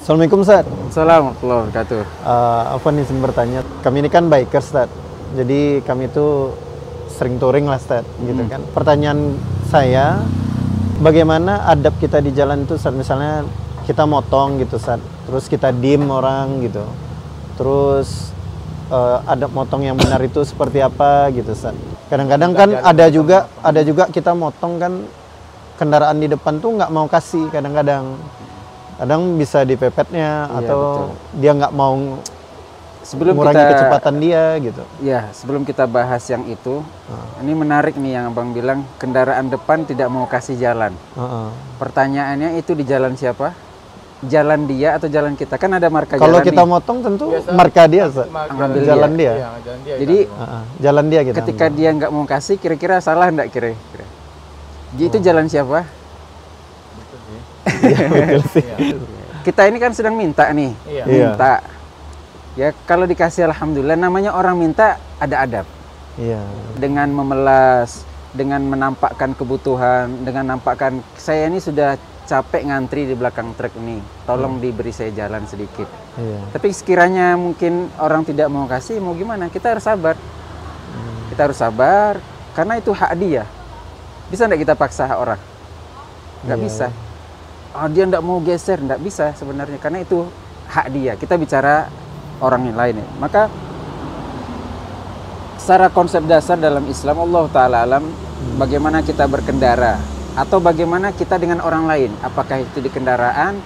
Assalamualaikum, Ustaz. Assalamualaikum warahmatullahi wabarakatuh. Afwan izin bertanya. Kami ini kan bikers, Ustaz. Jadi kami itu sering touring lah, Ustaz, gitu kan. Pertanyaan saya, bagaimana adab kita di jalan itu, Ustaz? Misalnya kita motong gitu, Ustaz. Terus kita diem orang gitu. Terus adab motong yang benar itu seperti apa gitu, Ustaz? Kadang-kadang kan ada juga kita motong kan kendaraan di depan tuh nggak mau kasih kadang-kadang. Kadang bisa dipepetnya atau betul. dia nggak mau Sebelum mengurangi kita kecepatan dia gitu. Ya, sebelum kita bahas yang itu, ini menarik nih yang Abang bilang kendaraan depan tidak mau kasih jalan. Pertanyaannya itu di jalan siapa? Jalan dia atau jalan kita? Kan ada marka Kalau jalan kita nih. motong tentu marka dia, Ustaz. Jalan dia. Iya, jalan dia. Jadi Jalan dia kita ketika ambil. dia nggak mau kasih, kira-kira salah nggak kira-kira? Itu jalan siapa? Iya, betul sih. Kita ini kan sedang minta nih, Iya. minta. Ya kalau dikasih alhamdulillah, namanya orang minta ada adab. Iya. Dengan memelas, dengan menampakkan kebutuhan, dengan nampakkan saya ini sudah capek ngantri di belakang truk ini, tolong diberi saya jalan sedikit. Iya. Tapi sekiranya mungkin orang tidak mau kasih, mau gimana? Kita harus sabar. Kita harus sabar, karena itu hak dia. Bisa nggak kita paksa hak orang? Nggak Iya. bisa. Oh, dia nggak mau geser, nggak bisa sebenarnya, karena itu hak dia. Kita bicara orang yang lain ya. Maka secara konsep dasar dalam Islam, Allah Ta'ala alam, bagaimana kita berkendara atau bagaimana kita dengan orang lain, apakah itu di kendaraan,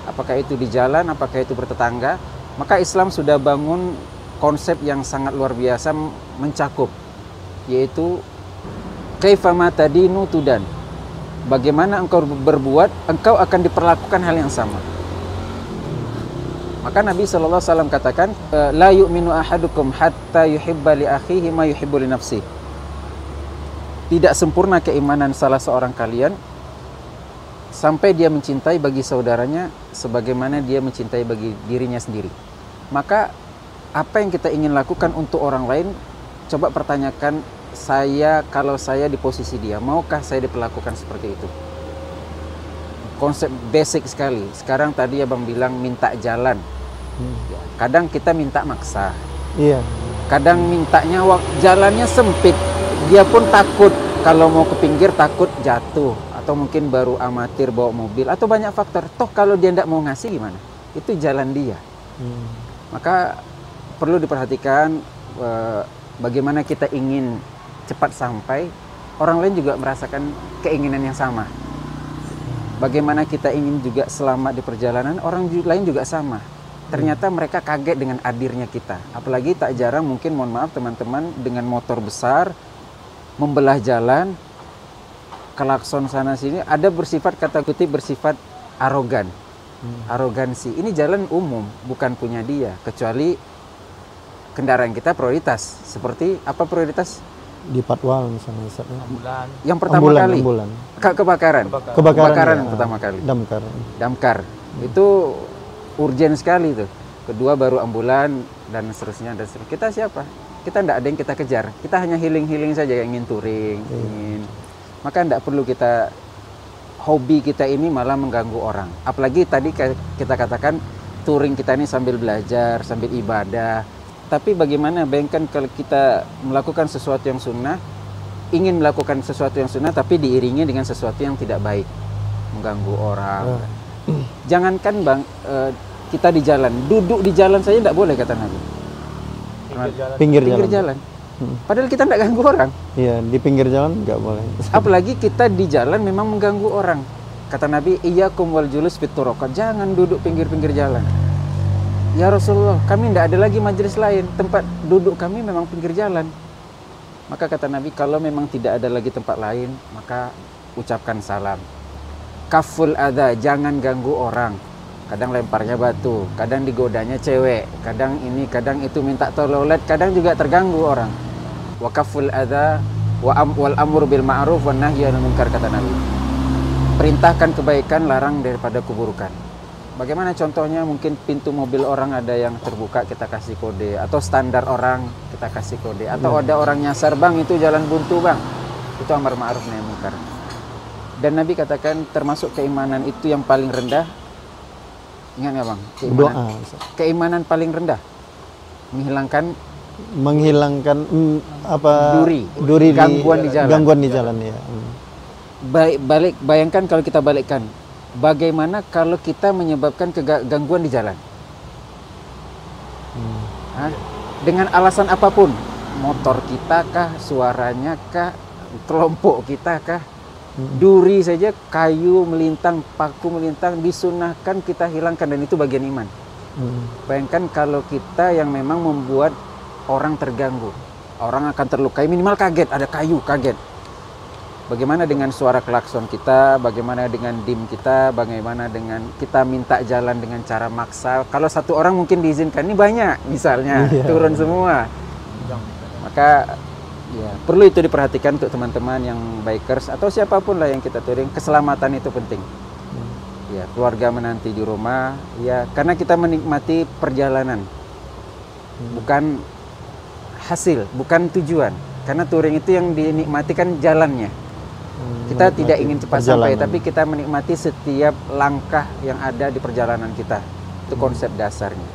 apakah itu di jalan, apakah itu bertetangga, maka Islam sudah bangun konsep yang sangat luar biasa mencakup, yaitu kaifama tadinu tudan. Bagaimana engkau berbuat, engkau akan diperlakukan hal yang sama. Maka Nabi SAW katakan, la yu'minu ahadukum hatta yuhibba li akhihi ma yuhibbu li nafsihi. Tidak sempurna keimanan salah seorang kalian sampai dia mencintai bagi saudaranya sebagaimana dia mencintai bagi dirinya sendiri. Maka apa yang kita ingin lakukan untuk orang lain, coba pertanyakan, kalau saya di posisi dia, maukah saya diperlakukan seperti itu? Konsep basic sekali. Sekarang tadi Abang bilang minta jalan. Kadang kita minta maksa. Iya. Kadang mintanya jalannya sempit. Dia pun takut kalau mau ke pinggir, takut jatuh. Atau mungkin baru amatir bawa mobil. Atau banyak faktor. Toh kalau dia tidak mau ngasih gimana? Itu jalan dia. Maka perlu diperhatikan bagaimana kita ingin cepat sampai, orang lain juga merasakan keinginan yang sama. Bagaimana kita ingin juga selamat di perjalanan, orang lain juga sama. Ternyata mereka kaget dengan hadirnya kita. Apalagi tak jarang mungkin, mohon maaf teman-teman, dengan motor besar, membelah jalan, klakson sana sini, ada bersifat, kata kutip, bersifat arogan. Arogansi. Ini jalan umum, bukan punya dia. Kecuali kendaraan kita prioritas. Seperti apa prioritas? Di Patwal misalnya, Ustaz. Ambulan. Yang pertama kali ambulan. Kebakaran. Kebakaran yang ya. pertama kali. Damkar. Itu urgen sekali tuh. Kedua baru ambulan dan seterusnya dan seterusnya. Kita siapa? Kita tidak ada yang kita kejar. Kita hanya healing saja, yang ingin touring, ingin. Maka tidak perlu kita, hobi kita ini malah mengganggu orang. Apalagi tadi kita katakan touring kita ini sambil belajar, sambil ibadah. Tapi bagaimana, bayangkan kalau kita melakukan sesuatu yang sunnah, ingin melakukan sesuatu yang sunnah, tapi diiringi dengan sesuatu yang tidak baik, mengganggu orang. Jangankan Bang, kita di jalan, duduk di jalan saja tidak boleh kata Nabi. Pinggir jalan. Padahal kita tidak ganggu orang. Iya, di pinggir jalan nggak boleh. Apalagi kita di jalan memang mengganggu orang. Kata Nabi, iyyakum wal julus fit turuqat, jangan duduk pinggir-pinggir jalan. Ya Rasulullah, kami tidak ada lagi majelis lain, tempat duduk kami memang pinggir jalan. Maka kata Nabi, kalau memang tidak ada lagi tempat lain, maka ucapkan salam. Kaful adha, jangan ganggu orang. Kadang lemparnya batu, kadang digodanya cewek, kadang ini, kadang itu, minta toilet, kadang juga terganggu orang. Wa kaful adha wal amru bil ma'ruf wan nahyi 'anil munkar, kata Nabi. Perintahkan kebaikan, larang daripada keburukan. Bagaimana contohnya? Mungkin pintu mobil orang ada yang terbuka, kita kasih kode. Atau standar orang, kita kasih kode. Atau ada orang nyasar, bang itu jalan buntu bang. Itu amar ma'ruf nahi munkar. Dan Nabi katakan termasuk keimanan itu yang paling rendah, Ingat nggak Bang? Doa. Keimanan paling rendah. Menghilangkan duri gangguan di jalan. Gangguan di jalan ya. Bayangkan kalau kita balikkan, bagaimana kalau kita menyebabkan gangguan di jalan? Dengan alasan apapun, motor kita kah, suaranya kah, kelompok kita kah, duri saja, kayu melintang, paku melintang, disunahkan kita hilangkan, dan itu bagian iman. Bayangkan kalau kita yang memang membuat orang terganggu, orang akan terlukai, minimal kaget, ada kayu, kaget. Bagaimana dengan suara klakson kita, bagaimana dengan dim kita, bagaimana dengan kita minta jalan dengan cara maksa. Kalau satu orang mungkin diizinkan, ini banyak misalnya, turun semua. Maka ya, perlu itu diperhatikan untuk teman-teman yang bikers atau siapapun lah yang kita touring, keselamatan itu penting. Ya, keluarga menanti di rumah, ya, karena kita menikmati perjalanan. Bukan hasil, bukan tujuan. Karena touring itu yang dinikmati kan jalannya. Kita tidak ingin cepat sampai, tapi kita menikmati setiap langkah yang ada di perjalanan kita. Itu konsep dasarnya.